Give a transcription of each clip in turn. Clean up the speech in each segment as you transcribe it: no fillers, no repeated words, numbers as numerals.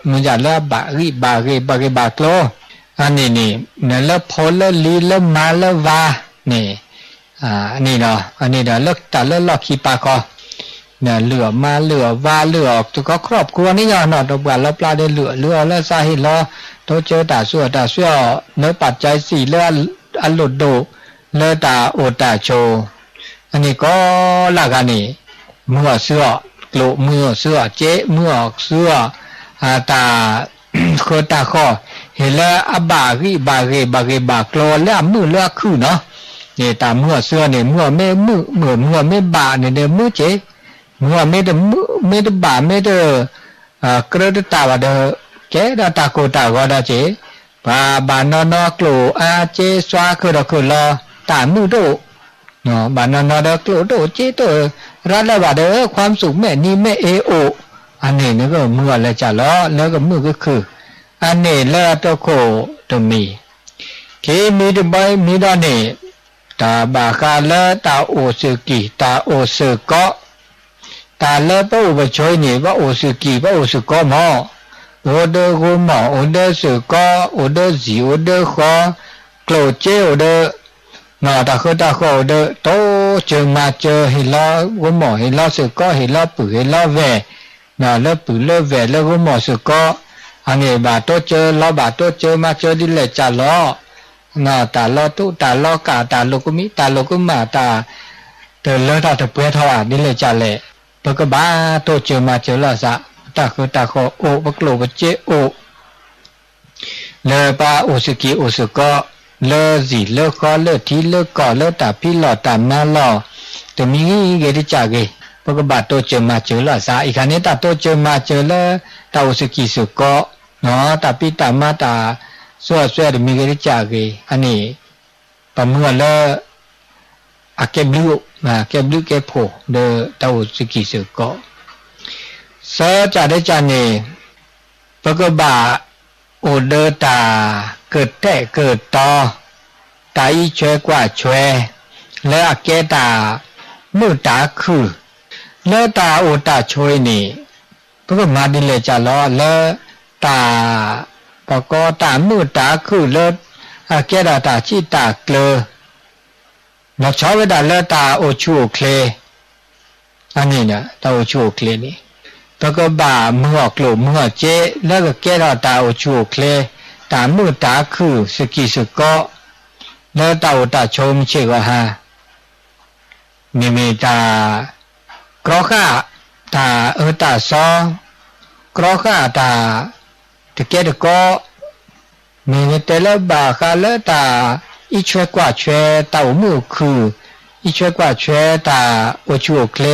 มันจะละบาโกลอันนี้เนี่ยละพอละลีละมาละวานี่อันนี้เนาะอันนี้เนาะละแต่ละลอกขีปากอเนี่ยเหลือมาเหลือวาเหลือตัวก็ครอบครัวนี่เนาะตัวแบบละปลาได้เหลือแล้วสาเหตุละตัวเจอตาสั่วเนื้อปัจจัยสี่เลืออันหลุดโดเลือตาโอตาโชอันนี้ก็ละกันนี่เมื่อเสื้อกลุเมื่อเสื้อเจ๊เมื่อเสื้อตาโคตาข้อเห็นแล้วบาโกลแล้วมือเลือกคือเนาะเนี่ยตาเมื่อเสื้อเนี่ยเมื่อไม่บาเนี่ยเดี๋ยวมือเจ๊เมื่อไม่ได้บาไม่ได้กระดตาวะเด้อแกดาตาโคตาก็ได้เจ๊บานนกลุเจ๊สวาคือรอตามือโดเนาะบานนเด้อกลุโดเจ๊ตัวรัดแล้วบาเด้อความสุขแม่นี่แม่เอโออันนี้นี่ก็เมื่อแล้วจ้ะแล้วก็มือก็คืออันนี้แล้วตะโคตมีเคมีตะใบมีดานี่ตาบากาละตาโอสึกิตาโอสึกะตาละปะอุปชอยนี่ว่าโอสึกิว่าโอสึกะหมอโอเดโกหมอโอเดสึกะโอเดสีโอเดขอกลเจโอเดนาตาโคเดโตเจอมาเจอเฮลาโกหมอเฮลาสึกะเฮลาปือเฮลาแวนาละปือละแวละโกหมอสึกะอันนี้บาโตเจอล้อบาโตเจอมาเจอดิเลจ่าล้อนาตาล้อตุตาล้อกาตาโลกุมิตาโลกุมาตาเตเลตาตะเปทว่าดิเลจ่าเลปะกบาโตเจอมาเจอละซะตาโคโอปะกโลปะเจโอเลปาโอสกิโอสกะเลสีเลขอเลทีเลกอเลตาพี่หล่อตามนาหล่อตมีเกดิจ่าเกปะกบาโตเจอมาเจอละซะอีกคันนี้ตาโตเจอมาเจอละตาโอสกิสุกะเนาะตาปิตามาตาส่วนมีเกดิจ่าเกอันนี้ปะเมื่อละอาเกบลูเกโพเดตาโอสกิสุกะสะจ่าได้จ่านี่ปะกบาโอเดตาเกิดแต่เกิดต่อตาอีช่วยกว่าช่วยและอาเกตามือตาคือและตาโอตาช่วยนี่ปะกมาดิเลจ่าล้อและตาปะกอตามือตาคือและอาเกตาชิตาเกลนอกชาวเวดาและตาโอชูเคลอันนี้เนี่ยตาโอชูเคลนี่ปะกบาเมื่อกลุ่มเมื่อเจแล้วก็แก้ตาโอชูเคลตามือตาคือสกิสกะแล้วตาโอตาชมเชกว่าฮะมีตากรอข้าตาตาซอกรอข้าตาตะเกตก็มีแต่ละบาคาละตาอีช่วยกว่าช่วยตามือคืออีช่วยกว่าช่วยตาโอชูเคล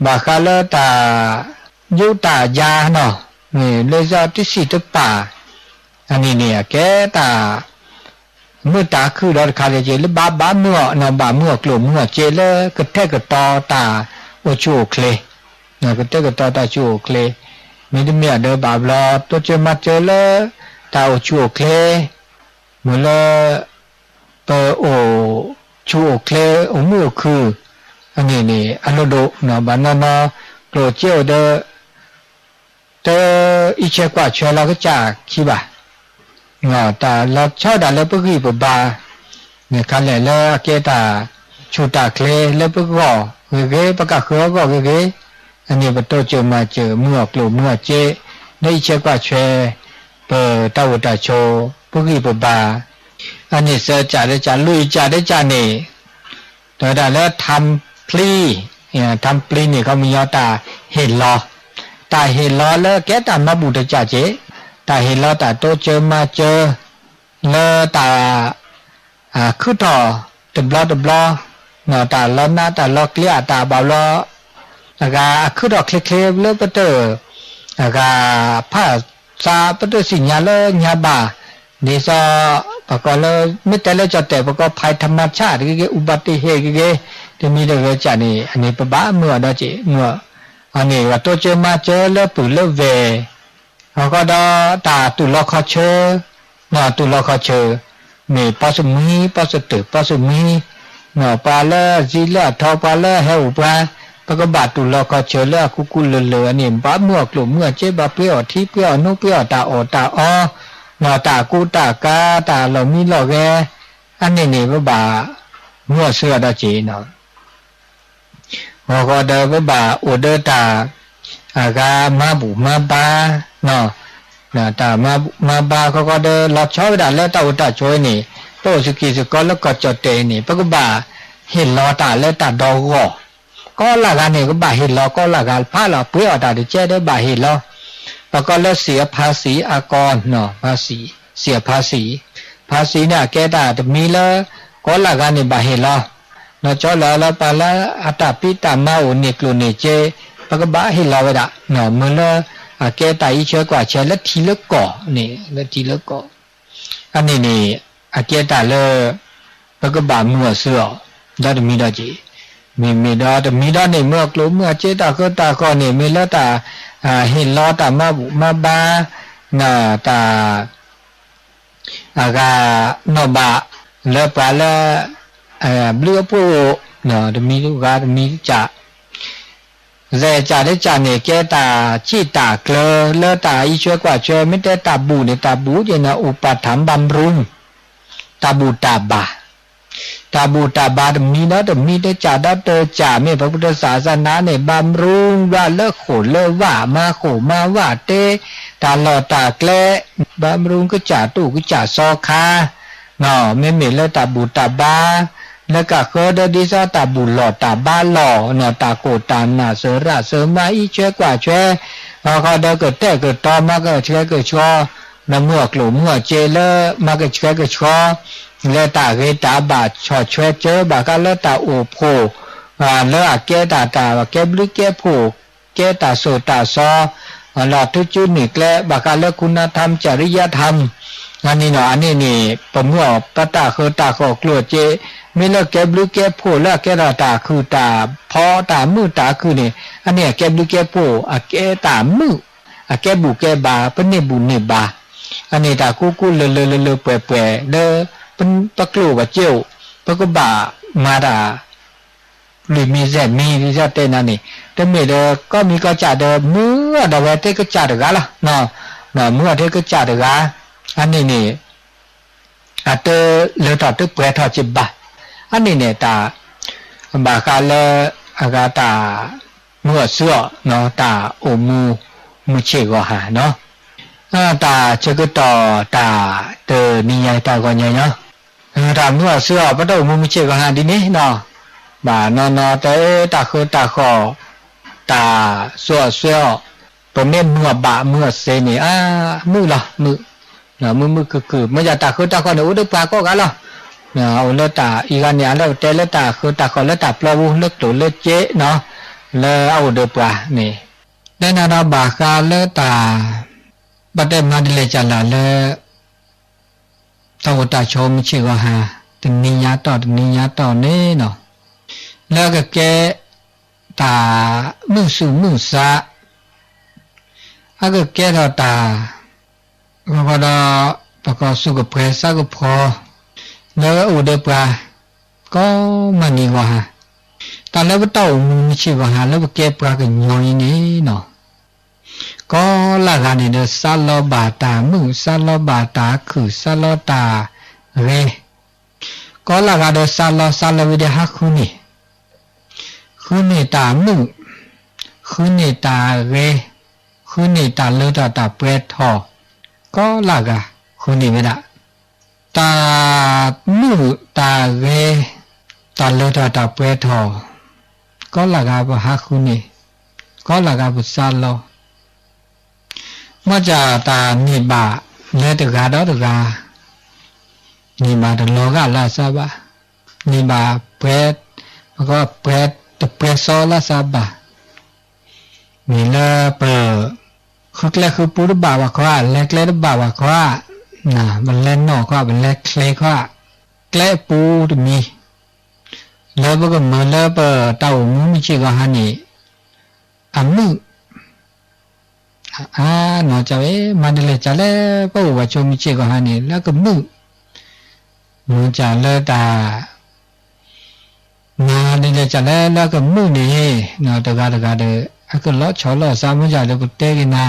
บาคาละตายุตายาเนาะนี่เลยจะติสิตป่าอันนี้เนี่ยแกตาเมื่อตาคือเราคาเลเจลบาเมื่อเนาะบาเมื่อกลุ่มเมื่อเจเลกระแทกกระตอตาโอชูเคลเนาะกระแทกกระตอตาชูเคลมีดเมียเดบาบลอตัวเจมาเจเลตาโอชูเคลเมื่อละเปโอชูเคลโอมือคืออันนี้นี่อันโลโดเนาะบานานาโกรเจโอเดอีเชกว่าช่วยเราก็จากคิบ่าเนาะแต่เราชอบด่าแล้วปกี้ปบาเนี่ยคันแหละแล้วเกตาชูตาเคลแล้วปก็เกปะกะคือก็เกอันนี้ปโตเจอมาเจอเมื่อกลุ่มเมื่อเจได้เชกว่าช่วยเปิดตาวตาโชปกี้ปบาอันนี้เสจ่าได้จ่าลุยจ่าได้จ่านี่แต่ได้แล้วทำพลีทำปลีนี่เขามียอตาเห็นรอตาเห็นรอแล้วแกตามาบุตรจ่าเจตาเห็นรอตาโตเจอมาเจอแล้วตาคือต่อตบลอเนาะตาล้อหน้าตาล้อเกลี้ยตาเบาล้อแล้วก็คือดอกเคลๆแล้วปะเตอแล้วก็ผ้าซาปะเตอสิญญาเลยญาบานี่ซอปะก็เลยไม่แต่ละจะแต่ปะก็ภัยธรรมชาติอุบัติเหตุจะมีได้จ่านี่อันนี้ปะบ้าเมื่อดอจิเมื่ออันนี้ว่าตัวเจอมาเจอแล้วปืนแล้วเวเขาก็ดอตาตุลอคอเชเนาะตุลอคอเชมีปัสมีปัสตึปัสมีเนาะปาละจีละทอปาละเฮอุปา ปกบาตุลก็เชลกุกุลเลนี่บ้าเมื่อกลุ่มเมื่อเจ็บบาเปรี้ยวที่เปรี้ยวนุเปรี้ยวตาตาอ้อนอตากูตากาตาเรามีหลอกแกอันนี้นี่บ่าเมื่อเสือดาจีเนาะพอก็เดบ่าอุเดตาอากามาบุมาบาเนาะนะตามาบาก็เดหลอกชอบดาแล้วตาอุตาช่วยนี่โตสกีสกอแล้วก็จดเตนี่ปกบ่าเห็นลอตาแล้วตาดอกก็ละกันนี่ก็บ่าเห็นลอก็ละกันพาเราเปรี้ยวตาดิเจได้บ่าเห็นลอแล้วก็แล้วเสียภาษีอากรเนาะภาษีเสียภาษีเนี่ยแกตาจะมีแล้วก็ละกันนี่บ่าเห็นลอเนาะจอแล้วปาละอัตปิตามาอุนิกลุนิเจปกบ่าเห็นลอไว้ดะเนาะมื้อละแกตาอีเชื่อกว่าเชื่อแล้วทีละก่อนี่แล้วทีละก่ออันนี้นี่แกตาเลยปกบ่ามัวเสือดาดมีดาจีมีดาดมีดาเนี่ยเมื่อกลุ่มเมื่อเจตาก็ตาก็เนี่ยมีแล้วตาเห็นล้อตามาบุมาบาน่ะตากานอบะแล้วปลาแล้วเบลือปูเนาะจะมีลูกจะมีจ่าเรจ่าได้จ่าเนี่ยแกตาชีตาเกลอแล้วตาอีช่วยกว่าช่วยไม่ได้ตาบูเนี่ยตาบูเนี่ยนะอุปถัมภ์บำรุงตาบูตาบาตาบูตาบาดมีนะแต่มีได้จ่าได้เตอจ่าเมื่อพระพุทธศาสนาเนี่ยบำรุงว่าเลิกโขเลิกว่ามาโขมาว่าเตตาหล่อตาแกล้บำรุงก็จ่าตู้ก็จ่าซอคาเนาะไม่มีแล้วตาบูตาบาแล้วก็เคยได้ดิซาตาบูหล่อตาบ้าหล่อเนาะตาโกตาหน้าเสือระเสือมาอีเชื่อกว่าเชื่อเขาได้เกิดแต่เกิดตอมาก็เชื่อเกิดชัวน้ำเมื่อกลุ่มเมื่อเจเลมาก็เชื่อเกิดชัวแล้วตาเกตาบาชอช่วยเจอบาก็แล้วตาโอโพแล้วแกตาแกบลิแกโพแกตาโสตาซอหลอดทุจุนิกและบาก็แล้วคุณธรรมจริยธรรมอันนี้เนาะอันนี้นี่ปมหัวปตาคือตาขอกลัวเจไม่เลิกแกบลิแกโพแล้วแกตาคือตาพอตามือตาคือนี่อันนี้แกบลิแกโพแกตามือแกบุแกบาเป็นเนบุเนบาอันนี้ตากูเลเปื่อยเลเป็นตะกลูกับเจียวปกบ่ามาดาหรือมีแสมีที่จะเต้นนั่นนี่แต่เมื่อเดก็มีก็จ่าเดเมื่อเดวันเต้ก็จ่าเดกาละเนาะเมื่อเต้ก็จ่าเดกาอันนี้นี่เตอเลต่อตึกเปรทอจิบบะอันนี้เนี่ยตาบากาเลอากาตาเมื่อเสื้อเนาะตาโอมูเชก็หาเนาะตาเชก็ต่อตาเตอนิยายตาก็เนี่ยเนาะตาเมื่อเสื้อปะโตมูมิเชก็หาดีนี่เนาะบ่านอแต่ตาคือตาขอตาเสื้อตัวเม่นเมื่อบะเมื่อเซนี่มือละมือเนาะมือคือเมื่อจะตาคือตาขอเนี่ยอุดปาก็กันละเนาะเอาแล้วตาอีกันเนี่ยแล้วแต่แล้วตาคือตาขอแล้วตาปลาวูเลิกตัวเลิกเจ๊เนาะแล้วเอาเดปลานี่แล้วนาราบากาแล้วตาบัดเดมาดิเลจลาเลตาวตาชมชื่อว่าหาตนิยาต่อนี่เนาะแล้วก็แกตามือสูมือซาก็แกตาก็ดอปกสุกเพรสก็พอแล้วก็อุดปลาก็มันนี่ว่าตอนแล้วก็เต้ามีชื่อว่าหาแล้วก็แกปลาก็ย่อยนี่เนาะก็ละกันนี่เด้อซาลบาตามือซาลบาตาคือซาลตาเรก็ละกันเด้อซาลวิเดหะคุนี่ตามือคุนี่ตาเรคุนี่ตาเลตาเปรทอก็ละกันคุนี่ไม่ได้ตามือตาเรตาเลตาเปรทอก็ละกันบ่หะคุนี่ก็ละกันบ่ซาลมาจากตานิบาเลตกาดอตกานิบาตโลกาลาซาบะนิบาเปรตแล้วก็เปรตเปรซอลาซาบะมีเลเปรคือแรกคือปูรบาวะขวาแรกเลบาวะขวามันเล่นนอกขวามันแรกเคลขวาแกลปูตมีแล้วก็มือเลเปรเต่ามุมิชิกะฮานี่มือนอจะมันเลยจะเลยป้าว่าชมมิเชก็หานี่แล้วก็มือจะเลยตา นาเนี่ยจะแล้วก็มือนี่เนาะตะกาเดอะก็ล้อชอล้อสามจะเลยก็เตกินา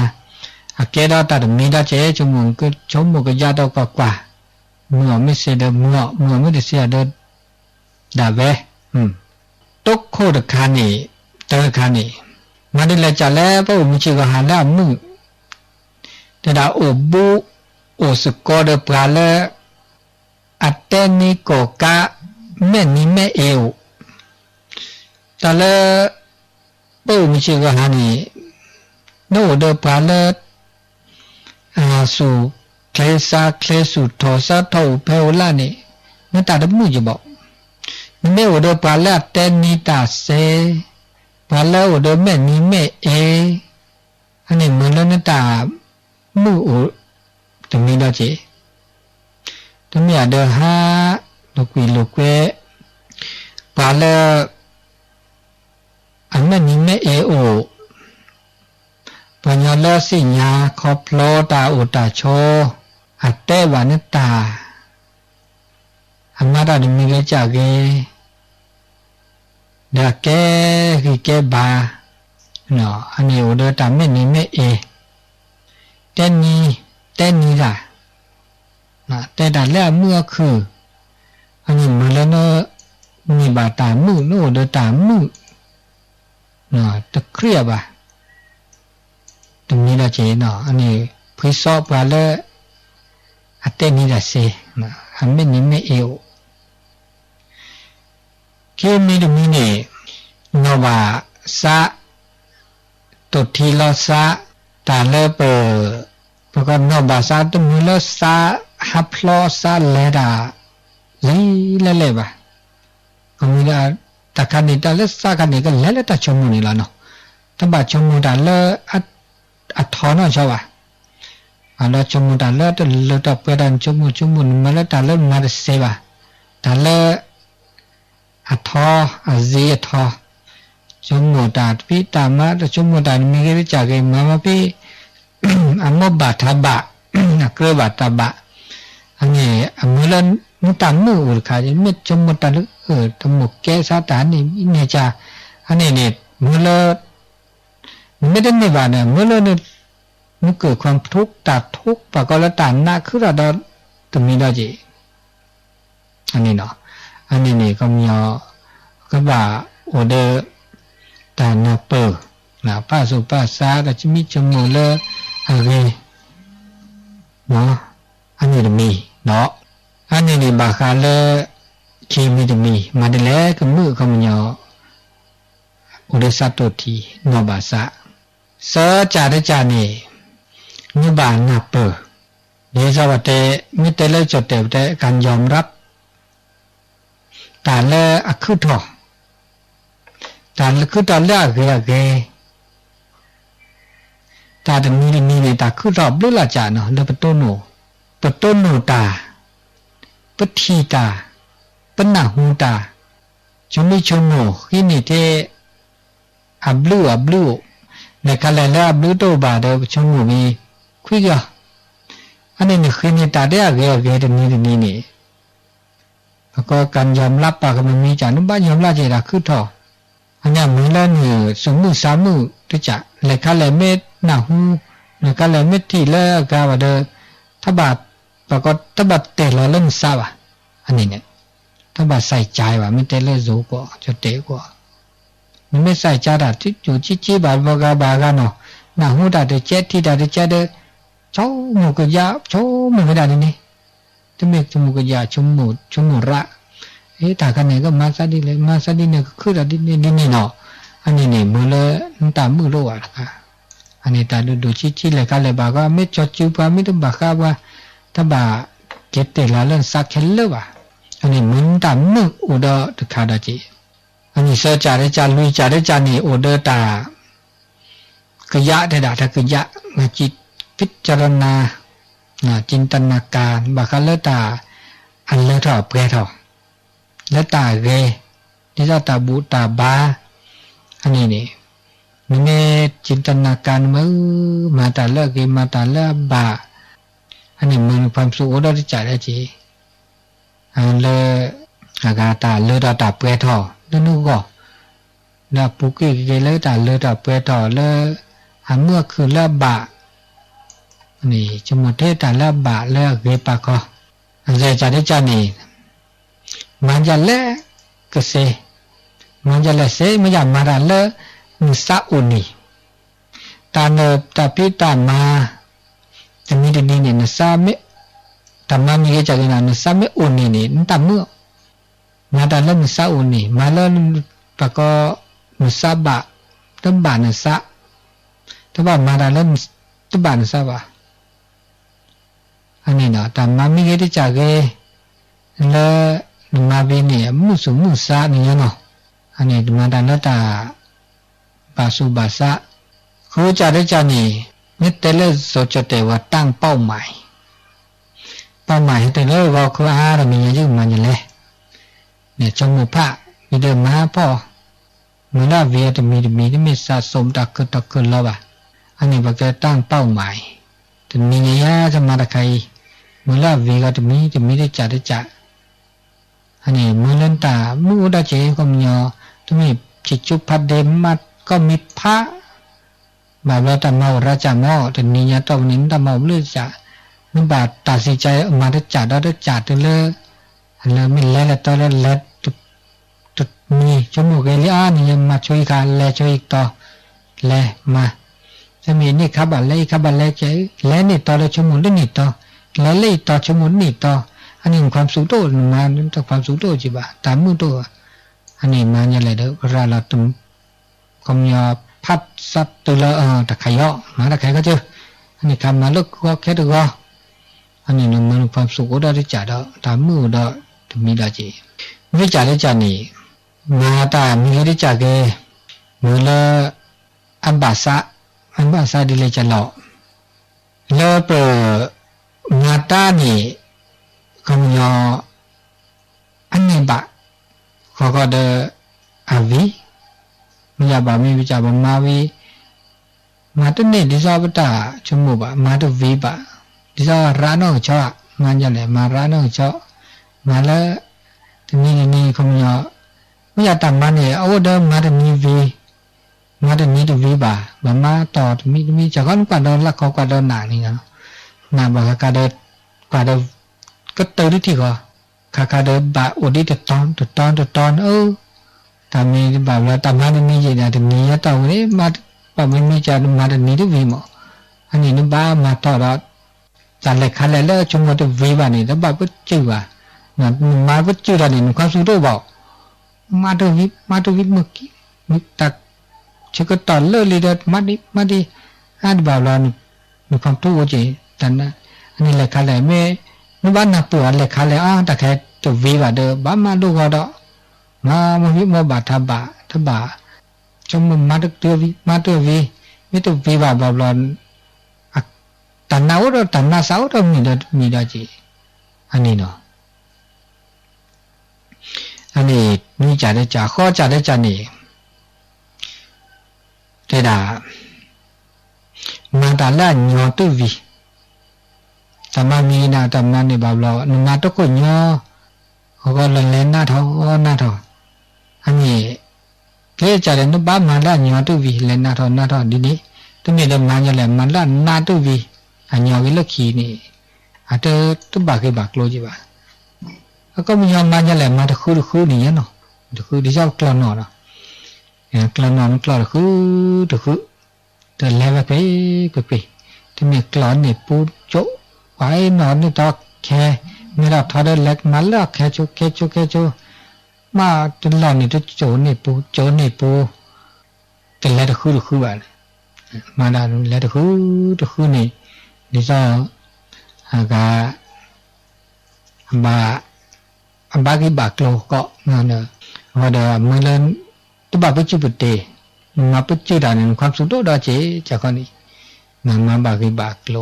อะแกดาตามีดาเจจุมุงก็ชมมุก็ยาดอกกว่ามือไม่เสียเดมือไม่ได้เสียเดดาเวตกโคตรคานี่ตะคานี่มาได้เลยจะแล้วพระองค์ชื่อว่าหาละมือแต่ดาโอบุโอสกอเดปลาเลอัตเตนิโกกะแม่นี่แม่เอวแต่ละพระองค์ชื่อว่าหานี่โนเดปลาเลสู่เคลสู่ทอซาทอเพลล่านี่นั่นตาดมือจะบอกไม่โอเดปลาเลเตนิตาเซปลาเลโอเดแม่นี่แม่เออันนี้มันแล้วนั่นตามือโอตรงนี้ได้จีตรงนี้เดฮาลูกเวปลาเลอันแม่นี่แม่เอโอปัญญาเลสิญาคอพลอตาอุตาโชอัตเตวานิตาอามาดาดิมิเลจากเกดาเกกิเกบาเนาะอันนี้อุดตาไม่นี่ไม่เอเตนีล่ะนะแต่ดาแล้วเมื่อคืออันนี้มันแล้วเนาะมีบาตามือโนเดตามือเนาะตะเครียบอ่ะตรงนี้ละเจเนาะอันนี้พิสอบว่าแล้วอัตเตนี่ละเซนะอันไม่นี่ไม่เอวเคมีตรงนี้เนี่ยนว่าสะตุทีลสะตาเลเปประกอบนว่าสะตุมีลสะฮับลสะเลดาเลบะก็มีละตะคันนี่ตาเลสะคันนี่ก็เลตะชมุนี่ละเนาะตบะชมุตาเลอัทอนะชาวะอันละชมุตาเลตเลตเปดันชมุมาเลตาเลมาเสบะตาเลอัทออาซีอัทอชมุตาพิตามาตชมุตามีเกจากเกมาพิอัมบะทบะอักเรบะตบะอันนี้มือละมุตามืออุรคาจะไม่ชมุตาลตมุกแกสาตานี่เนี่ยจ้าอันนี้เนี่ยมือละไม่ได้ไม่บาเนี่ยเมื่อเนี่ยมันเกิดความทุกข์ตัดทุกข์ปะก็ละตานหน้าคือเราตรงนี้ได้จีอันนี้เนาะอันนี้นี่ก็มีก็ว่าโอเดตานาเปอร์นะป้าสุป้าซาก็จะมีจมูกเลยอะไรเนาะอันนี้มีเนาะอันนี้นี่บาคาเลเคมีมีมาได้แล้วก็มือก็มีโอเดสัตโตทีโนบาซาเสจาได้จานี่นิบานาเปอเดชวัตเตมิเตเลจดเตวเตการยอมรับตาเลอคุทอตาเลคุตาเลเกเกตาตมีนี่ตาคุทอบลุละจาเนาะเลปโตโนตาปทีตาปนะหูตาชมิชโนขินิเตอับลูในการเล่นบลูโตบาเดชมูมีคุยกันอันนี้นี่คือนี่ตาเดียเกตนี่แล้วก็การยอมรับปากมันมีจานุบ้านยอมรับเจตาคือทออันนี้มือละหนึ่งสมมุติสามมือที่จะในการเล่นเม็ดหน้าหูในการเล่นเม็ดที่เลิกกาบเดถ้าบาดปากก็ถ้าบาดเตะเราเล่นซาบะอันนี้เนี่ยถ้าบาดใส่ใจว่าไม่เตะเลิกรู้ก็จะเตะก็มันไม่ใส่ใจด่าที่อยู่จี้บาดเนาะหน้าหูด่าเดเจ็ดที่ด่าเดเจ็ดเดเจ้าหมูกยาเจ้าหมูกระดาษนี่จะมีจมูกยาชมูระตากันไหนก็มาซาดิเลยมาซาดิเนี่ยก็คืออะไรนี่เนาะอันนี้เนี่ยมือเลยตามือโลอ่ะค่ะอันนี้ตาดูจี้เลยกันเลยบาก็ไม่จดจูบไม่ต้องบาก้าว่าถ้าบาเก็บเตละเรื่องสักแค่เลืออันนี้มือตามืออุดตะขาดจีอันนี้เสือจ่าได้จ่าลุยจ่าได้จ่านี่อุดตากะยะได้ด่าถ้ากะยะมาจิตพิจารณาจินตนาการบาคาเลตาอันเลทอเปรทอและตาเกนี่จะตาบูตาบาอันนี้นี่มีจินตนาการมือมาตาเลกมาตาเลบาอันนี้มันความสุขได้จ่ายได้จีอันเลอากาตาเลตาเปรทอ นูก็ดาปุกิเกเลตาเลตาเปตอเลหาเมื่อคือเลบะนี่จมุเทตาเลบะเลเกปะก็อันเจจาได้จานี่มันจะเลกเสมันจะเลเสไม่อยากมาดันเลมุสาอุนีตาเนตาพิตามาจะมีดีนี่เนี่ยสามิตามามีเกจากนั้นสามิอุนีนี่นั่นตาเมื่อมาดันเลมุสาอุนีมาเลปะก็มุสาบะตั้งบานสะตั้งบานมาดันเลตั้งบานสะบะอันนี้เนาะตามามีเกจากเลมาบีเนี่ยมุสุมุสานี่เนาะอันนี้มาดันเลตาบาสุบาสะเขาจะได้จานี่นี่แต่ละโซจเตว่าตั้งเป้าหมายแต่ละว่าคืออาเรามีอย่างมันอย่างไรเนี่ยจมูกพระมีเดิมมาพ่อเมื่อละเวียจะมีที่มีสะสมตะเกินแล้วอ่ะอันนี้ว่าแกตั้งเป้าหมายแต่มีเงี้ยจะมาตะใครเมื่อละเวียก็จะมีได้จัดอันนี้เมื่อเล่นตามูดาเจก็มีจะมีจิตจุพัดเดมัดก็มีพระบาปเราทำเมาราชาเมาแต่นี้ยตอนนี้ทำเมาเลือดจ่านึกบาดตัดสินใจมาได้จ่าได้จ่าตัวเลือไม่เล่แล้วตัวเล่ตุดนี่จมูกเอลิอานี่ยังมาช่วยกันแลช่วยอีกต่อแลมาจะมีนี่ขับอะไรใจแลนี่ต่อแล้วจมูกได้นี่ต่อแลเลยต่อจมูกนี่ต่ออันนี้ความสุขโตมาจากความสุขโตจีบะตามมือโตอันนี้มาอย่างไรเด้อเราตุ้มคำยาพัดสัตตัวละตะไคร้มาตะไคร้ก็เจออันนี้คำมาลึกก็แค่ตัวก็อันนี้มันความสุขก็ได้จ่าได้ตามมือได้ถึงมีได้จีไม่จ่าได้จ่านี่มาตามีได้จ่าเกมือละอันบาสะดีเลยจะหล่อเลอเปงาตานี่คำยาอันนี้บะเขาก็เดอาวีมีอะไรมีวิจารณ์มาวีมาตัวนี้ดิฉันพูดถึงชั่วโมงบะมาตัววีบะดิฉันร้านนชอบงานอะไรมาร้านนชอบมาแล้วที่นี่คงจะไม่อยากทำมันเนี่ยเอาเดิมมาตัวนี้วีมาตัวนี้ตัววีบะมาต่อมีจากนั้นกว่าเดินละเขากว่าเดินหนักนี่นะหนักแบบกว่าเดินก็เติมที่ก็ขาเดินบะอุดิตตอนแต่มีแบบเราทำให้มีอย่างนี้มีอย่างต่อวันนี้มาแบบไม่มีจะมาถึงนี้ด้วยวิมอันนี้นึกบ้ามาต่อเราจัดเลยขันเลยแล้วชมว่าตัววิบานี่แล้วแบบก็จืดว่ะนะมาก็จืดอะไรนึกความสุขตัวบอกมาตัววิเมื่อกี้นึกตักเชื่อก็ต่อเลื่อยเลยมาดีอันแบบเรานึกความตัวจีแต่นะอันนี้เลยขันเลยไม่นึกบ้านนักปวดเลยขันเลยแต่แค่ตัววิบาเด้อบ้ามาดูก็ได้มาวิมาบาทบาจมมาตัววีไม่ตัววีบาบาบลอนตันนาอุดตันนาสาวเรามีได้จีอันนี้เนาะอันนี้มีจ่าได้จ่าข้อจ่าได้จ่านี่แต่ด่ามาตาล่าญอตัววีแต่มามีนาแต่มาในบาบลอนมาตัวก็ญอเขาก็เล่นหน้าท้ออันนี้เกี่ยจะเรื่องบ้านมาแล้วญาติวีเล่นนาทอดีนี้ตัวนี้เดิมมาอย่างไรมาแล้วนาตุวีอันญาวิลขีนี่อาจจะตัวบากโลจิบะแล้วก็มีญามาอย่างไรมาตะคูนี่เนาะตะคูที่เจ้ากลอนเนาะกลอนกลอนตะคูแต่แล้วไปที่มีกลอนนี่ปูโจไว้นอนนี่ตอแค่มีเราทอดเล็กมาแล้วแค่โจมาจนหล่อนี่ตัวโจนี่ปูแต่แล้วตะคูบ้านมาได้แล้วตะคูนี่ดิฉันก็บากิบากโลก็นั่นเนอะว่าเดี๋ยวมันเล่นตัวบาปจุดเตะมาปุจจุดานี่ความสุขตัวเจ๊จากคนนี้นั่นมาบากิบากโล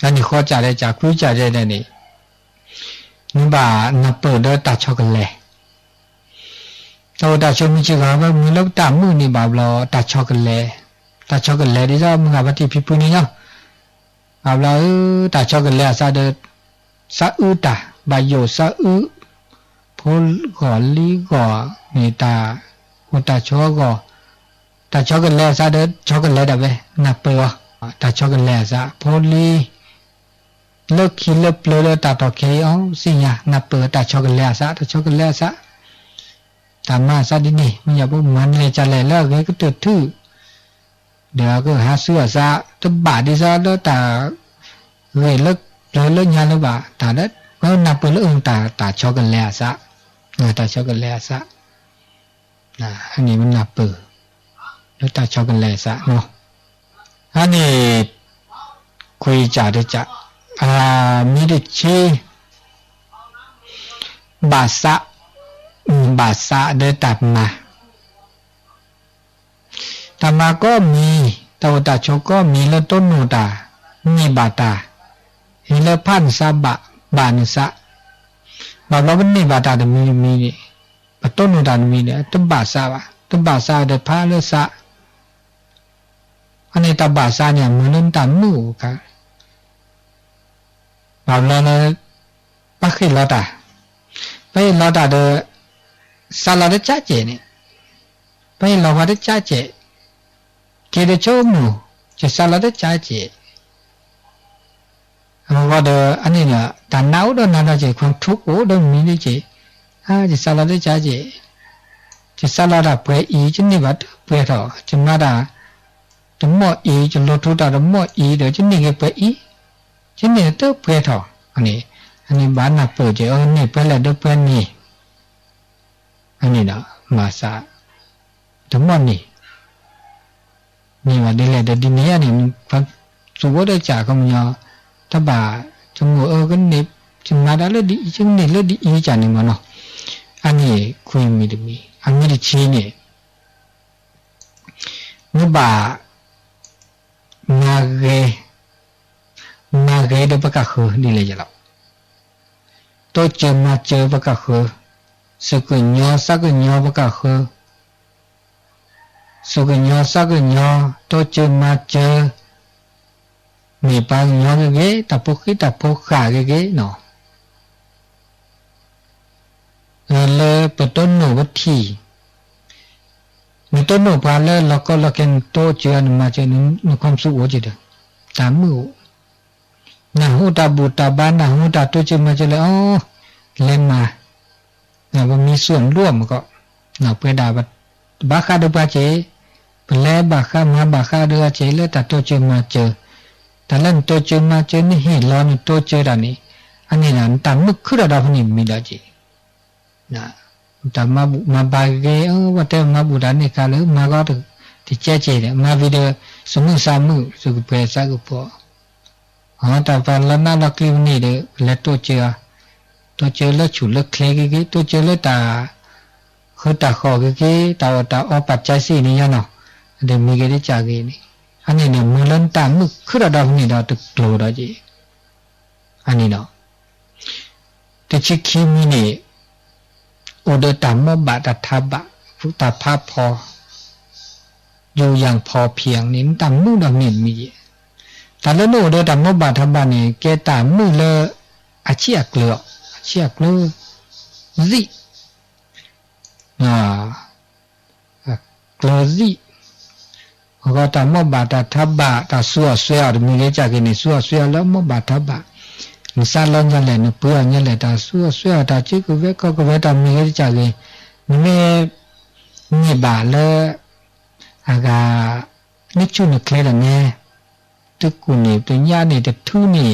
อันนี้ข้อจ่าได้จากคุยจ่าได้นี่นี่บ่านับเปิดด้วยตาช็อกโกแลตตัวตาชมีชื่อว่ามีลูกตามือนี่บาบลอตาช็อกโกแลตดิจ้ามึงกับปฏิพิปุนี่เนาะบาบลอตาช็อกโกแลตซาเดซาตาบายโยซา พูดก่อลีก่อมีตาอุตาชัวก่อตาชอกันแล้วซะเด้อชอกันแล้วดับเว้นับเปอตาชอกันแล้วซะพูดลีเลิกคิดเลิกเปลือยตาต่อเคเอาสิญานับเปอตาชอกันแล้วซะตาชอกันแล้วซะตามมาซะดินี่มันอย่าพูดมันเลยจะแล้วเลิกก็เตือนทื่อเดี๋ยวก็หาเสื้อซะจะบาดดิซะแล้วตาเลิกเลิกยาแล้วบ่าตาเด้อก็นับเปอแล้วตาชอกันแล้วซะตาชอกันแล้วซะอันนี้มันนับเปอแล้วตาชอกันแล้วซะเนาะอันนี้คุยจ่าได้จ่ามีได้ชี้บาษาเดตัดมาก็มีตาวตาโชก็มีแล้วต้นโนตามีบาตาเห็นแล้วพันซาบานซะบาเราเป็นนี่บาตาแต่มีนี่ปต้นโนตามีเนี่ยต้นบาษาเดพาเลสะอันนี้ตาบาษาเนี่ยมือนั่นตามูค่ะบาเราเนี่ยปักขึ้นแล้วตาไปเราตาเดซาลาเดจ่าเจเนี่ยไปเราว่าเดจ่าเจเกเดโชมูจะซาลาเดจ่าเจเราว่าเดอันนี้เนี่ยตาหนาวดนั่นเจความทุกข์โอ้ดมีนี่เจจะซาลาเดจ่าเจจะซาลาดาเปรอีจะนี่วัดเปรต่อจะมาดาจะหม้ออีจะลดทุนดาจะหม้ออีเดี๋ยวจะนี่ก็เปรอีจะนี่เตอเปรต่ออันนี้บ้านนับเปิดเจนี่เปรแล้วเดเปรนี่อันนี้นะมาซาจะหม้อนี่ว่าเดลเดดิเนียนี่มันสุวรรณจ่าก็มันถ้าบ่าจมูกกันนี่จะมาได้เลยดีจังนี่เลยดีอีจานี่มันเนาะอันนี้คุยมีดมีอันนี้ดิชีนี่นี่บ่ามาเกเดปะกะคือนี่เลยจ้ะล่ะตัวเจอมาเจอปะกะคือสกุญญาสักญาปะกะคือสกุญญาสักญาตัวเจอมาเจอมีปังญาเกตะปุกิตะปุขาเกเนาะเลยปต้นโนวัตถีมีต้นโนพาเลยแล้วก็เราเก็นโตเจอมาเจอในความสุขโอจิเดตามมือนะหูตาบูตาบ้านนะหูตาโตเจอมาเจอเลยอ๋อเล่นมามันมีส่วนร่วมก็เพื่อดาบาคาเดบาเจเป็นแลบาคามาบาคาเดบาเจเลยแต่โตเจอมาเจอแต่เล่นโตเจอมาเจอนี่เห็นร้อนโตเจอดานี่อันนี้นะตามมือขึ้นระดับนี้มีได้จีนะแต่มาบาเกว่าแต่มาบูดานี่กันเลยมาก็ที่เจ๊เจเนี่ยมาวิดีโอสมุสามุสุกเปรสกุปอ๋อแต่ฟันแล้วน่ารักคลิปนี้เด้แล้วโตเจอแล้วฉุดแล้วเคลกโตเจอแล้วตาคือตาขอตาอปัจจัยสี่นี่เนาะเดี๋ยวมีได้จากนี่อันนี้เนี่ยมือเล่นตามมือขึ้นระดับนี้เราตึกโกรธจีอันนี้เนาะแต่ชิคิมินี่โอเดตามบาตทับบะฟุตาภาพพออยู่อย่างพอเพียงนี้ตามมือดำเนินมีแต่แล้วโนเดตามบาทับบะนี่แกตามมือเลอาเชียกเลซิกลซิก็ตามบาตทับบะตาสัวเสียมีเกจากนี่สัวเสียแล้วบาทับบะนิสัยล้นยันเลยนึกเพื่อยันเลยตาสัวเสียตาจิกเวก็เวตามีเกจากนี่บาเลยอากานิจุนเคลดเนี่ยตึกกุนี่ตัวญานี่แต่ทุนี่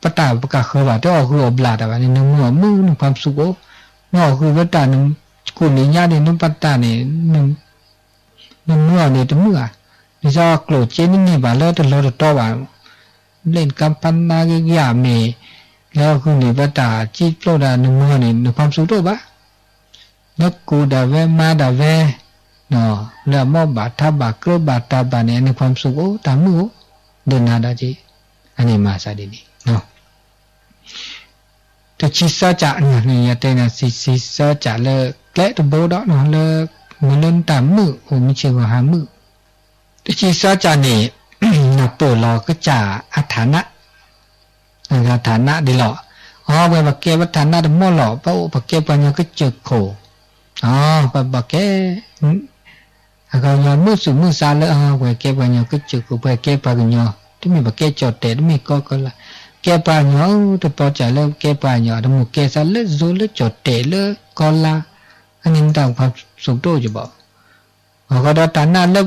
ปตาปกะคือว่าที่ออกคืออบลาดว่านี่นึกมือความสุขนอกคือว่าตานึงกุนี่ญานี่นึกปตานี่นึกมือนี่ตัวมือนี่จะโกรธเจนี่บาเลยแต่เราตัวว่าเล่นกำพันนาเกียเมแล้วคือนี่ปตาจิตโลดานึกมือนี่นึกความสุขตัวบ้าแล้วกูดาเวมาดาเวเนาะแล้วบาทับบากรบาตาบาเนี่ยนึกความสุขตามมือเดินหน้าได้จีอันนี้มาซาดีนี่เนาะแต่ชิสาจะเนี่ยเตนะสิสาจะเลยแกะตัวโบดเนาะเลยมือเล่นตามมือโอ้ไม่เชื่อว่าหามือแต่ชิสาจะนี่นับเปิดรอก็จะอัฐานะดีหรอ อ๋อไปบักเก็บวัฒนาดมอหล่อเป้าบักเก็บปัญญาก็เจอโคอ๋อไปบักเก็บก็ยอมือสูมือซาเลยอ๋อไปเก็บปัญญาก็เจอโคไปเก็บปัญญาที่มีบักเก็บจอดเตะที่มีก็ละเก็บปัญญาตัวพอใจแล้วเก็บปัญญาดมุกเก็บซาเลยโซเลยจอดเตะเลยก็ละอันนี้ต่างความสุขโตจะบอกอ๋อก็ได้ตาหน้าแล้ว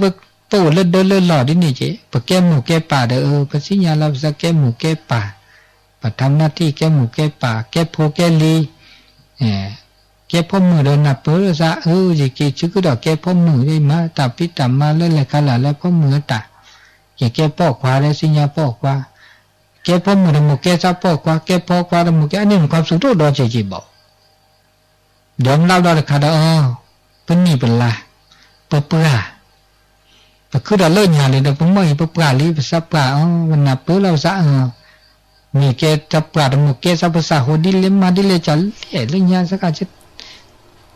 โตเลยเดินเลยหล่อที่นี่เจ๊บักเก็บหมูเก็บป่าเด้อภาษีญาเราสักเก็บหมูเก็บป่าปทำหน้าที่แก้หมูแก้ป่าแก้โพแก้ลีแก้พ่อมือเดินนับเปิดซะจะเกี่ยชื่อก็ดอกแก้พ่อมือได้มาตับพิตามมาเล่นอะไรกันล่ะแล้วพ่อมือตาแก้ปอกขวาแล้วสิญญาปอกขวาแก้พ่อมือดมุกแก้ซับปอกขวาแก้ปอกขวาดมุกแก้อันนี้มันความสุขตัวดอนเฉยๆบอกเดี๋ยวเราได้ค่ะเด้อเป็นนี่เป็นละเปื่อแต่คือเราเลิกงานเลยเดี๋ยวผมไม่เปื่อลีไปซับปลามันนับเปิดเราซะมีแกจับปลาดมุกแกซับภาษาโหดิเลมาดิเลจัลเรื่องยาสักอาทิตย์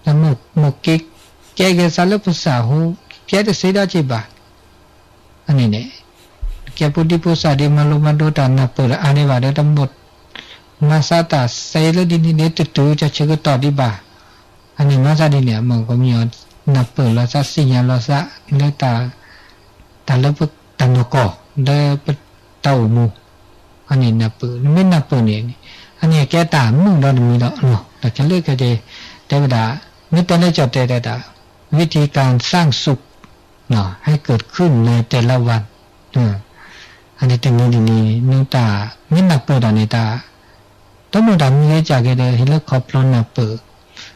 แล้วมุกแกสารภาษาโหแกจะเสียดายจีบะอันนี้เนี่ยแกพูดที่ภาษาดีมาลงมาดูตานับเปิดอันนี้ว่าเดี๋ยวทั้งหมดมาซาตาใส่แล้วดินเนี่ยตัวจะเชื่อต่อดีบ่าอันนี้มาซาดีเนี่ยมันก็มีนับเปิดแล้วซาสิญญาแล้วซาแล้วตาแล้วตานกอได้เต่ามูอันนี้นับเปิดไม่นับเปิดเนี่ยอันนี้แกตามมึงเรามีแล้วเนาะแต่จะเลือกก็จะแต่ว่าไม่ต้องได้จดแต่วิธีการสร้างสุขเนาะให้เกิดขึ้นในแต่ละวันอันนี้แต่นี้นึกตาไม่นับเปิดอันนี้ตาต้องมาดำมีจากแกเลยให้เลิกขอบล้นนับเปิด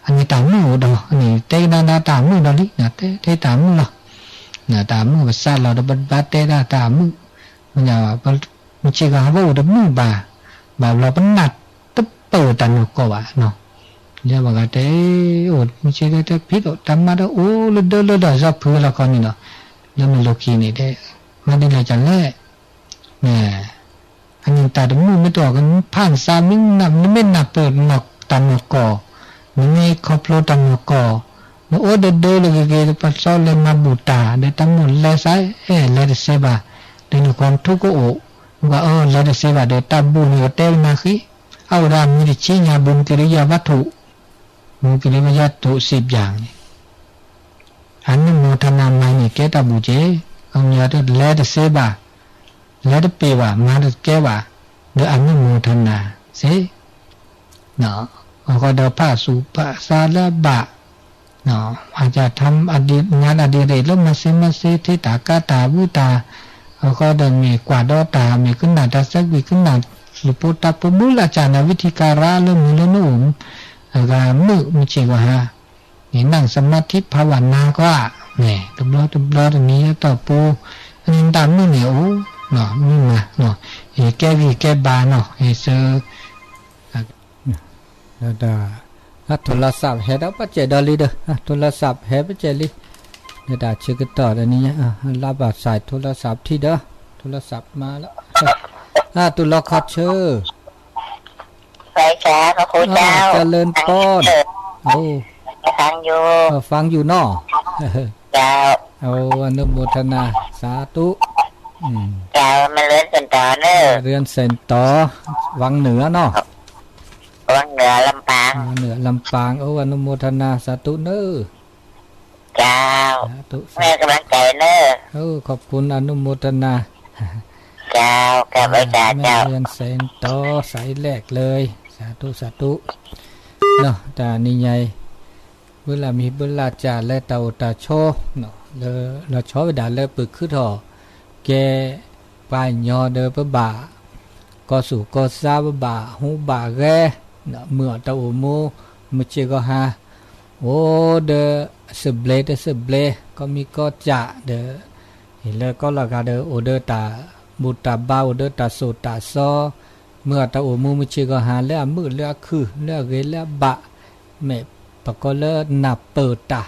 อันนี้ตามมือดอกอันนี้เตะนาตามมือดอลินะเตะตามมือหรอนะตามมือภาษาเราดับบัดเตะตามมือมันจะมันเชื่อกันว่าดับมือบาเราเป็นนัดตับเปิดตันก็ว่าเนาะอย่าบอกว่าโอ้ไม่ใช่แต่พิษทำมาแล้วโอ้เลือดจะเพื่อละคนนี่เนาะแล้วมันโลกีนี่ได้มาได้เลยจันแล่เนี่ยอันนี้ตาดมือไม่ตัวกันผ่านซามิ่งนับไม่นับเปิดหนอกตันก่อมันไม่ครอบโลตันก่อโอ้เดินเลยเกยปัสสาวะมาบูตาได้ตั้งหมดเลยใช่เลยเสบาได้ในความทุกข์ก็โอ้ว่าเลยเสบาได้ตับบุญก็เต้มาขี้เอาดามมีชี้ญาบุญกิริยาวัตถุมุกิริยาตุ10อย่างอันนี้โมทนามานี่แกตาบูเจเอาเนื้อตัวเลดเสบาเลดเปว่ามาดแกว่าเดออันนี้โมทนาเสเนาะก็เดอผ้าสุภาษาละบะเนาะอาจจะทำงานอดิเรกแล้วมาเซทิตากาตาวุตาก็เดินมีกวาดอตามีขึ้นหน้าดัสักวิขึ้นหน้าสุปุตตะปุบุลาจานะวิธีการะเริ่มมีแล้วนุ่มมือมีเชื่อว่านี่นั่งสมาธิภาวนาก็เนี่ยตุบล้อตรงนี้ต่อปูอันนี้ตามมือเหนียวเนาะมีมาเนาะแก้วีแก้บาเนาะเซอแล้วโทรศัพท์เฮ็ดเอาปัจเจดอลีเด้อโทรศัพท์เฮ็ดปัจเจลีเดี๋ยวชื่อก็ต่ออันนี้รับบาดสายโทรศัพท์ที่เด้อโทรศัพท์มาแล้วตุลอคัดเชอไปจ้าพระครูเจ้าเจริญป้อนฟังอยู่เนาะเจ้าอนุโมทนาสาธุเจ้ามาเรียนเซนต่อเนอะเรียนเซนต่อวังเหนือเนาะวังเหนือลำปางอนุโมทนาสาธุเนอะเจ้าแม่กำลังใจเนอะขอบคุณอนุโมทนาเจ้ากับอาจารย์เจ้าเรียนเซนต่อสายแรกเลยสาธุเนาะตานี่ใหญ่เวลามีเวลาจ่าและตาโชเนาะเราชอบไปด่าเลยปึกคือถอแกปลายยอเดอปะบ่าก็สู่ก็ซาบะบ่าหูบ่าแกเนาะเมื่อตาโอโมมเชก็ฮาโอ้เดอสเบลก็มีก็จ่าเดอเห็นเลยก็ละกาเดอโอเดอตาบุตาบ้าเดอตาโซตาซอเมื่อตาโอมูมิชิก็หาเลือมือเลือคือเลือเกเลือบะเมปะก็เลือนับเปิดตา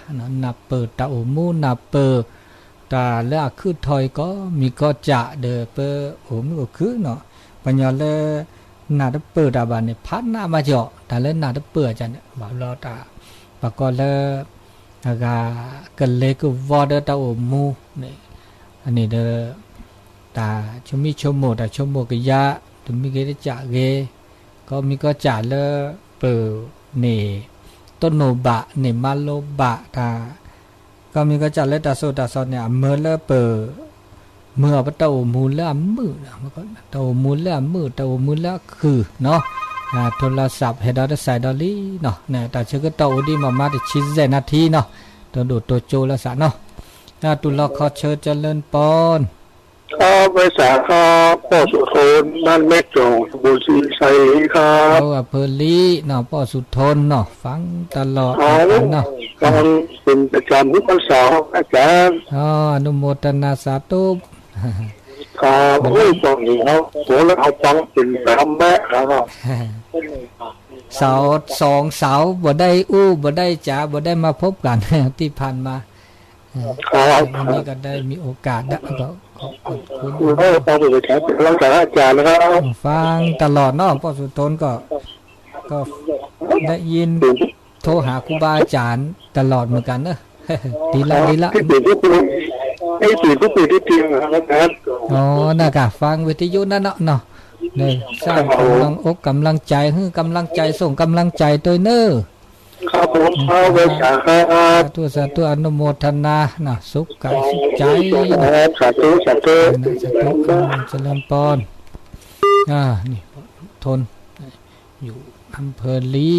นับเปิดตาโอมูนับเปิดตาเลือคือถอยก็มีก็จะเดอเปโอมูก็คือเนาะปัญญาเลือนาดเปิดตาบานเนี่ยพัดหน้ามาเจาะแต่เลือนาดเปิดจันเนี่ยบ่าวรอตาปะก็เลือกันเลยก็วอเดอตาโอมูเนี่ยอันนี้เดอตาชมิชมโมตาชมโมกยะตุมิเกจะเก ก็มีก็จ่าเลอเปิดนี่ต้นโนบะนี่มาโลบะตาก็มีก็จ่าเลอตาโซเนี่ยเมื่อเลอเปิดเมื่อปะเตามูลละมือนะมันก็เตามูลละมือเตามูลละคือเนาะโทรศัพท์เฮดอร์ไซดอลี่เนาะเนี่ยแต่เชื่อก็เตาดีมาติชิเซนาทีเนาะตัวดูตัวโจละสะเนาะตุลคอเชิญเจริญปอนบริษัทครับพ่อสุทนบ้านแม่จงสมุทรสาครครับเอาเพลีเนาะพ่อสุทนเนาะฟังตลอดเนาะตอนเป็นประจำทุกวันเสาร์อาจารย์อนุโมทนาสาธุครับโอ้ยตอนนี้เขาโหแล้วเอาฟังเป็นคำแม่ครับเสาสองเสาบ่ได้บ่ได้จ๋าบ่ได้มาพบกันที่ผ่านมาวันนี้ก็ได้มีโอกาสนะก็ขอบคุณฟังเป็นแขกเป็นรักษาอาจารย์นะครับฟังตลอดเนาะพ่อสุทนก็ได้ยินโทรหาครูบาอาจารย์ตลอดเหมือนกันเนอะดีละที่ตื่นทุกปีที่เตียงนะครับอ๋อน่ะกะฟังวิทยุนั่นเนาะเลยสร้างกำลังอกกำลังใจให้กำลังใจส่งกำลังใจตัวเนอครับผมเวชาครับสาธุอนุโมทนานะสุขกายสุขใจสาธุเจริญพรนี่ทนอยู่อำเภอลี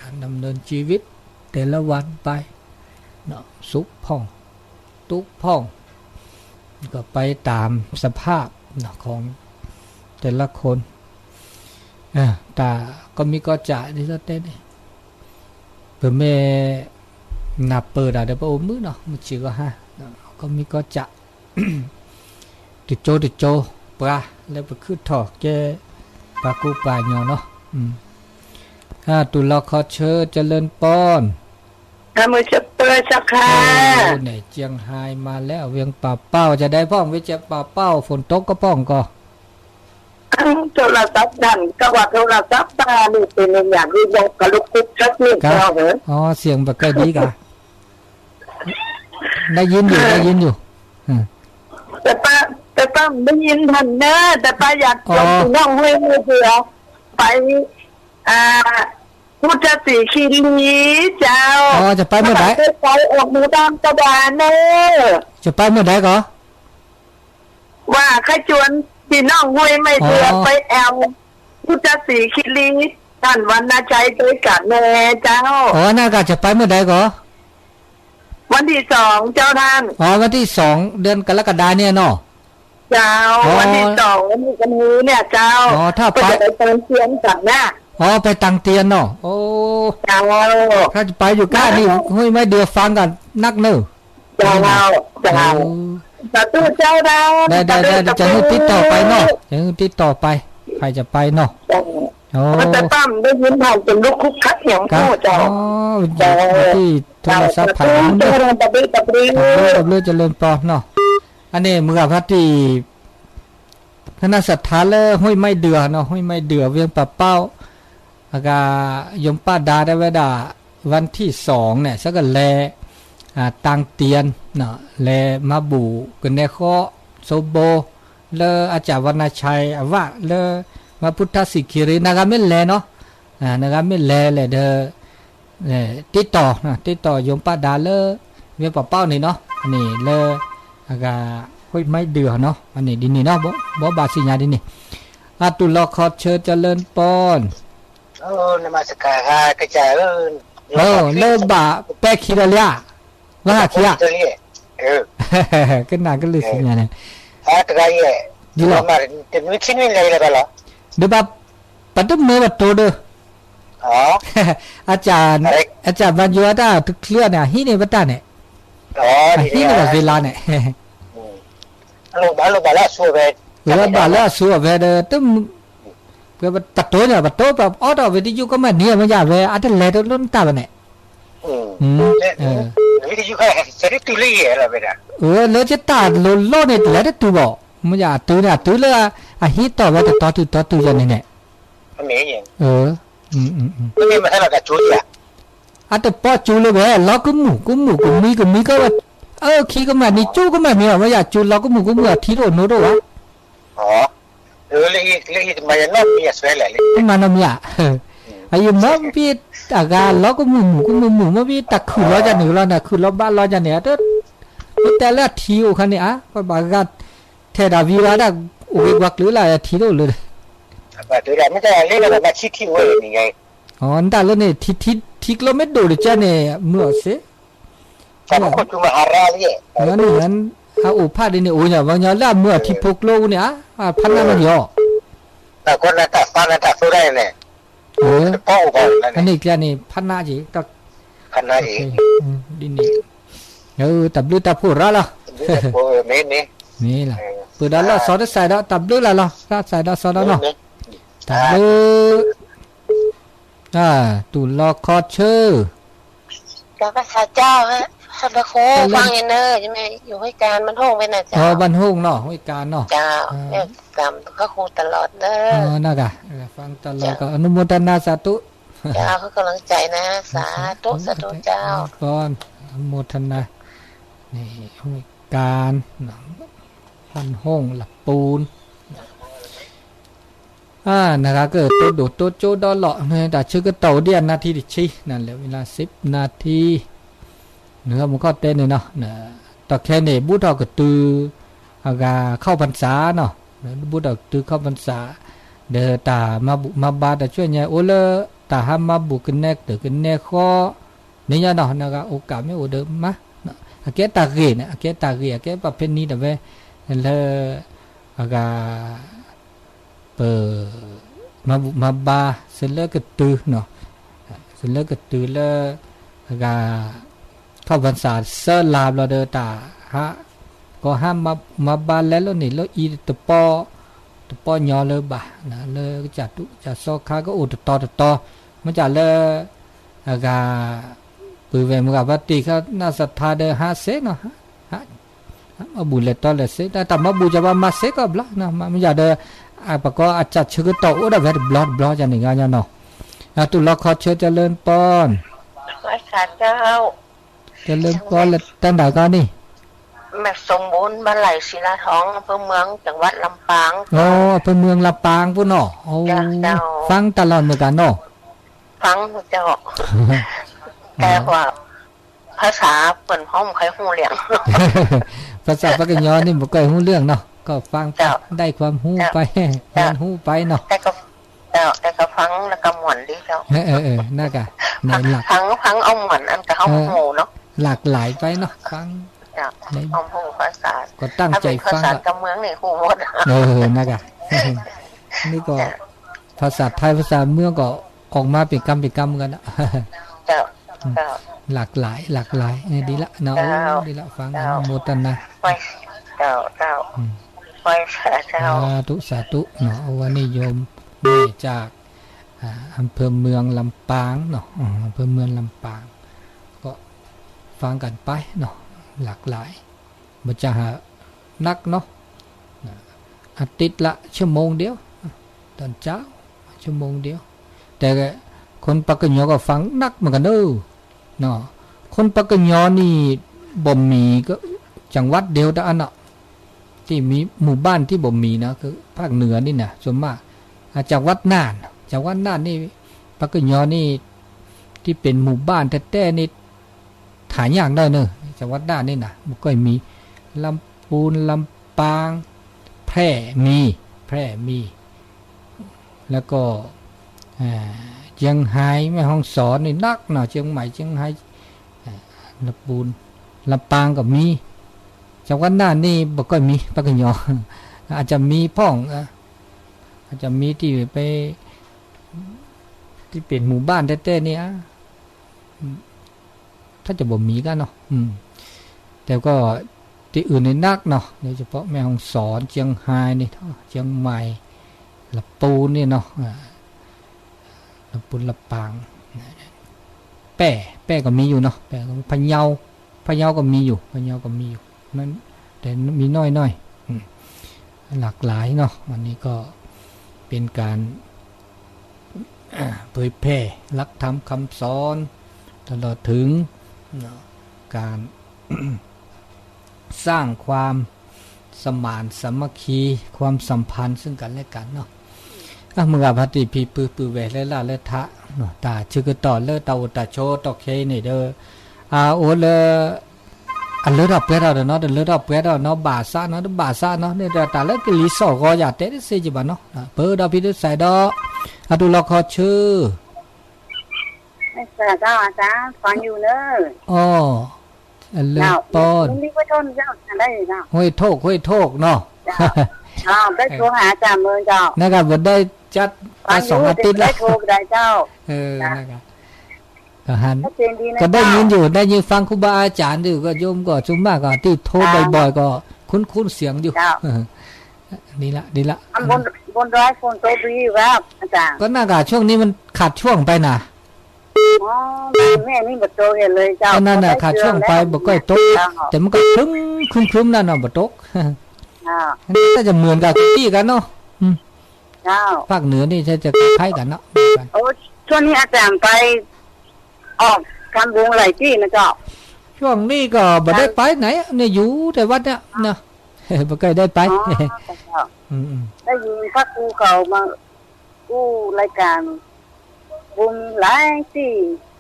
การดำเนินชีวิตแต่ละวันไปเนาะสุขพ่องทุกพ่องก็ไปตามสภาพของแต่ละคนแต่ก็มีก็จ่าที่สเต้นเพื่อแม่นับเปิดได้ปะโอ้มือเนาะมันชื่อก็ก็มีก็จ่าติดโจปลาแล้วไปขึ้นถอกแกปลากูปลาเนาะเนาะตุลคอเชอเจริญป้อนมือจะเปิดสักค่ะเนี่ยเจียงไฮ้มาแล้วเวียงป่าเป้าจะได้ป้องวิจัยป่าเป้าฝนตกก็ป้องก็โทรศัพท์ดันก็ว่าโทรศัพท์ตานี่เป็นอย่างที่ยกกระลุกคุกชักนี่ก็เหรออ๋อเสียงแบบใกล้ดีกะได้ยินอยู่แต่ป้าได้ยินทันเนอะแต่ป้าอยากจบน้องห้วยมือเสือไปพุทธสีคีรีเจ้าจะไปเมื่อไหร่ไปออกมือตามกระดานเนอะจะไปเมื่อไหร่ก็ว่าข้าจวนพี่น้องห้วยไม่เสือไปแอลพุทธสีคีรีท่านวันนาใจด้วยกันแม่เจ้าน่ากะจะไปเมื่อไหร่ก็วันที่2เจ้าท่านวันที่2เดือนกรกฎาเนี่ยเนาะเจ้าวันที่2นี่กันนี้เนี่ยเจ้าถ้าไปเติมเทียนกันนะไปตังเตียนเนาะโอ้ถ้าจะไปอยู่ก้านี่เฮ้ยไม่เดือฟังกันนักเนอะเจ้าสาธุเจ้าได้จะให้ติดต่อไปเนาะติดต่อไปใครจะไปเนาะมันจะตั้มได้ยินผ่านเป็นลูกคุกคักอย่างโตเจ้าที่โทรศัพท์ผ่านเด้อตบเลยจะเริ่มปอเนาะอันนี้เมื่อพัดที่คณะศรัทธาเลยห้วยไม่เดือเนาะห้วยไม่เดือเวียงป่าเป้ายมป้าดาได้เวลาวันที่2เนี่ยสักแลตังเตียนเนาะแลมาบูกันในข้อโซโบเลอาจารย์วรรณชัยว่าเลมาพุทธสิกิรินากาเมแลเนาะนากาเมแลเลยเด้อติดต่อยมป้าดาเลเวียงป่าเป้านี่เนาะอันนี้เลห้วยไม่เดือเนาะอันนี้ดินนี่เนาะบ่บาสิญาดินนี่ตุลคอเชิญเจริญปอนนมัสการค่ะกระจายเลิกบะแปะคิดอะไรว่าคิดก็น่าก็เลยสิญาเนี่ยกระไรดีหรอมาจะมีชิ้นวินอะไรกันเหรอเดี๋ยวแบบปัดต้นมือแบบโตเด้ออาจารย์บรรยุอาจารย์ทุกเรื่องเนี่ยฮินี่บัตตาเนี่ยฮินี่แบบเวลาเนี่ยลูกบาละสัวเวเด้อตึ้มเพื่อตัดตัวเนี่ยตัดตัวแบบออดวิทยุก็ไม่เนี่ยมันอยากเลยอาจจะเล่นล้นตาเนี่ยวิทยุแค่เสร็จตุลีอะไรไปนะแล้วจะตัดล้นเนี่ยแล้วได้ตัวบอกมันอยากตัวเลยฮิตต่อว่าต่อตัวอย่างนี้เนี่ยไม่เห็นไม่มาทำอะไรกับจุดอ่ะ อาจจะป้อจูเลยแหวล้อก็หมูก็มีก็ว่าขี้ก็มานี่จูก็มามีว่าอยากจูล้อก็หมูทีโรโนโดวะอ๋อเลยมายันน้องมีสวยแหละเลยมันน้ำยาไอ้ยมอพี่ตากาล้อก็หมูมาพี่ตักคือล้อจะหนีล้อน่ะคือล้อบ้านล้อจะเนี่ยแต่ละทีโอคันเนี่ยก็บางกันเทดาวีราได้โอ้ยกวักหรืออะไรทีโรเลยแบบเดี๋ยวไม่ได้เล่นอะไรมาคิดเว้ยนี่ไงอ๋อนั่นแล้วเนี่ยทีกิโลเมตรดูเลยจ้ะเนี่ยเมื่อเสแต่บางคนอยู่มหาราเลยงั้นเอาอุปาดิเนี่ยโอ้ยเนี่ยวันนี้แล้วเมื่อที่พกโลเนี่ยพันน้ำมันย่อแต่คนนั้นแต่ฟันนั้นแต่สู้ได้เนี่ยป้ออุปาอันนี้แกนี่พันน้าจีตักพันน้าจีดินี่ตับลือตับพูดแล้วล่ะนี่ล่ะเปิดแล้วสอดใส่แล้วตับลือแล้วใส่แล้วสอดแล้วเนาะตับลือตุลอคอเชอร์ก็พระเจ้าฮะพระโคฟังยันเนอร์ใช่ไหมอยู่ให้การมันห้องเป็นอาจารย์บรรห้องเนาะให้การเนาะเจ้าเนี่ยจำพระครูตลอดเด้อน่ากะฟังตลอดก็อนุโมทนาสาธุเจ้าเขากำลังใจนะสาธุเจ้าก่อนอนุโมทนานี่ให้การบรรห้องหลับปูนนะครับเกิดตัวโดดตัวโจดอหล่อเนี่ยแต่ชื่อก็เต่าเดียนนาทีดิชีนั่นแหละเวลา10 นาทีเนื้อมันก็เต้นเลยเนาะต่อแค่นี้บุตรก็ตืออากาเข้าพรรษาเนาะบุตรตือเข้าพรรษาเดือตามาบาแต่ช่วยเนี่ยโอเลตาห้ามมาบุกกันแนกเดือกันแนกข้อเนี่ยเนาะนะครับโอกาสไม่โอเดิมมะอาเกตตาเกเนี่ยอาเกตตาเกอาเกประเภทนี้แต่เว้แล้วอากามาบาเสร็จแล้วก็ตื่นเนาะเสร็จแล้วก็ตื่นแล้วก็เข้าพรรษาเสลาบเราเดินตาก็ห้ามมาบาแล้วนี่แล้วอีตะปอยอเลยบ่านะเลยจัดซอกขาก็อุดต่อมันจะเลยก็ปืนเวมกับวัดตีเขาน่าศรัทธาเดิน5 เซกเนาะมาบุญเลยต่อเลยเซกแต่มาบุญจะมาเซกก็บล้นะมันจะเดินปะก็อาจจะชื่อโตอุดาเวทบล็อจะหนึ่งอย่างเนาะตุลาคอเชิญเจริญปอนพระเจ้าเจริญปอนแล้วตั้งแต่ก่อนนี่แม่สมบูรณ์บ้านไหลศิลาทองอำเภอเมืองจังหวัดลำปางอำเภอเมืองลำปางพุ่นเนาะฟังตลอดเหมือนกันเนาะฟังเจ้าแต่ว่าภาษาเปิ่นห้องใครหูเรื่องภาษาปากยอนี่บ่เคยหูเรื่องเนาะก็ฟังได้ความหูไปเรียนหูไปเนาะแต่ก็ฟังแล้วก็หมวนดีเจ้าน่ากะในหลักฟังเอาหมวนอันก็เอาหูเนาะหลากหลายไปเนาะฟังเอาหูภาษาก็ตั้งใจฟังภาษากำเมืองนี่หูหมดน่ากะนี่ก็ภาษาไทยภาษาเมืองก็ออกมาเป็นกรรมกันนะเจ้าหลากหลายนี่ดีละเนาะดีละฟังโมตันนะเจ้าสาธุเนาะวันนี้โยมนี่จากอำเภอเมืองลำปางเนาะอำเภอเมืองลำปางก็ฟังกันไปเนาะหลากหลายมันจะหานักเนาะอาทิตย์ละชั่วโมงเดียวตอนเช้าชั่วโมงเดียวแต่คนปักกะยอก็ฟังนักเหมือนกันเนาะคนปักกะยอนี่บ่มีก็จังหวัดเดียวแต่อันเนาะที่มีหมู่บ้านที่บ่มีนะคือภาคเหนือนี่นะส่วนมากจังหวัดน่านนี่ปักกะยอนี่ที่เป็นหมู่บ้านแท้ๆนี่หายากได้เนอะจังหวัดน่านนี่นะมันก็มีลำพูนลำปางแพร่มีแล้วก็เชียงรายแม่ฮ่องสอนนี่นักเนาะเชียงใหม่เชียงรายลำพูนลำปางก็มีจังหวัดน่านนี่บ่ค่อยมีปักกะยออาจจะมีพ่องอาจจะมีที่ไปที่เป็นหมู่บ้านแท้ๆนี่ถ้าจะบ่มีกันเนาะแต่ก็ที่อื่นในนักเนาะโดยเฉพาะแม่ฮ่องสอนเชียงรายนี่เชียงใหม่ลำพูนนี่เนาะลำพูนลำปางแป้ก็มีอยู่เนาะแป้ก็พะเยาก็มีอยู่นั้นแต่มีน้อยหลากหลายเนาะวันนี้ก็เป็นการเผยแพร่หลักธรรมคำสอน ตลอดถึงการ สร้างความสมานสามัคคีความสัมพันธ์ซึ่งกันและกันเนาะเมื่อพัติพีปือเวเลล่าเลทะเนาะตาชื่อก็ต่อเลตาอุตาโชตอเคนี่เด้อโอเลอันเลรับเปราเนาะเดเลรับเปราเนาะบาซาเนาะบาซาเนาะเนี่ยตาเลกลิสอก็อย่าเตะเสจิบะเนาะเปิดดาพิดใส่ดอตุลอคอชื่อไม่ทราบเจ้าอาจารย์ฟังอยู่เนอะอ๋อเลปอนนี่ก็ชนเจ้าได้เจ้าห้วยโทกเนาะได้โทรหาอาจารย์เมืองเจ้านะครับวันได้จัด2 อาทิตย์แล้วได้โทรได้เจ้านะครับก็หันก็ได้ยินอยู่ได้ยินฟังครูบาอาจารย์อยู่ก็โยมก็จุ่มมากก็ที่โทรบ่อยๆก็คุ้นเสียงอยู่ดีละบนร้อยฝนตกดีครับอาจารย์ก็น่ากะช่วงนี้มันขาดช่วงไปนะอ๋อแม่นี่บ่โตเห็นเลยเจ้านั่นน่ะขาดช่วงไปบ่ค่อยตกแต่มันก็ครึ้มนั่นน่ะบ่ตกก็จะเหมือนกับที่กันเนาะเจ้าภาคเหนือนี่จะคล้ายกันเนาะโอ้ช่วงนี้อาจารย์ไปออกทำบุญหลายที่นะเจ้าช่วงนี้ก็บ่ได้ไปไหนเนี่ยอยู่แต่วัดเนี่ยนะบ่เคยได้ไปได้ยินพระครูเขามากู้รายการบุญหลายที่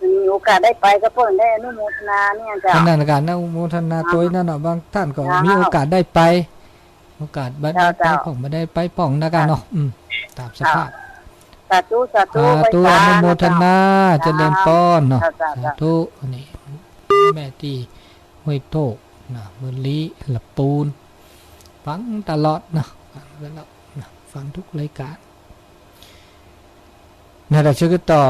มีโอกาสได้ไปก็เพิ่นได้อนุโมทนาเนี่ยเจ้านั่นการอนุโมทนาตัวนั่นเนาะบางท่านก็มีโอกาสได้ไปโอกาสบัดไปของบ่ได้ไปป้องนะกันเนาะตามสภาพสาธุอนุโมทนาเจริญพรเนาะสาธุนี่แม่ที่ห้วยโตกนะมื้อลีละปูนฟังตลอดนะฟังทุกรายการนั่นแหละชื่อต่อ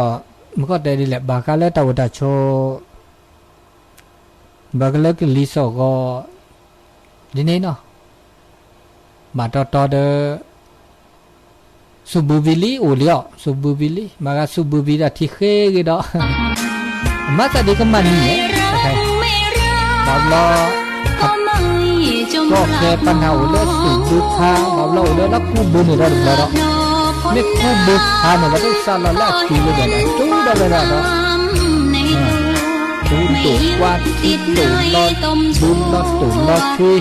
มันก็ได้ดีแหละบากาเลตาวดาโชบากาเลกลิโซก็ดีนี่เนาะมาต่อเดสุบูวิลีอูเลียวสุบูวิลีมาก็สุบูวิดาที่เคกิดอมาตะดีก็มันนี่ใช่บาลอก็แค่ปัญหาอุเลสุบูคาบาลออุเลนักคู่บุญนี่เราดูแล้วนี่คู่บุญหาเนี่ยเราต้องสร้างแล้วคิวเลยนะจูได้เลยนะจูตุวัดจูตุลอดบุญลอดตุลอดที่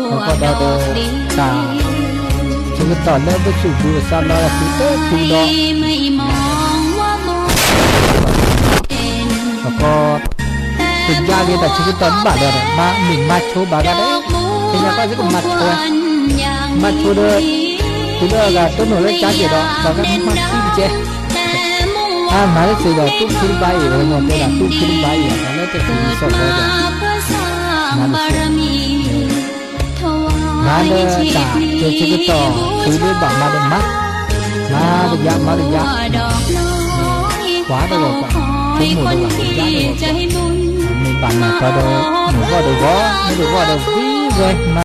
แล้วก็ได้ตาชื่อต่อแล้วไปสู่บุญสร้างแล้วคือเต้คือดอกแล้วก็ถึงยากเลยแต่ชื่อต่อบาดเลยมาหมิ่นมาโชบากันได้เป็นยังไงก็จะมาโชเลยtu đó là tôi nói lấy trái gì đó và cái mắt xin che mà lấy gì đó tu xin bay rồi mà đây là tu xin bay rồi lấy cái gì sao rồi mà đây cả tôi chỉ có tỏ từ đây bảo mà được mắt mà được giá quá đâu rồi chúng mùa đâu là giá đâu rồi mình bạn mà có đâu mình có đâu có ví rồi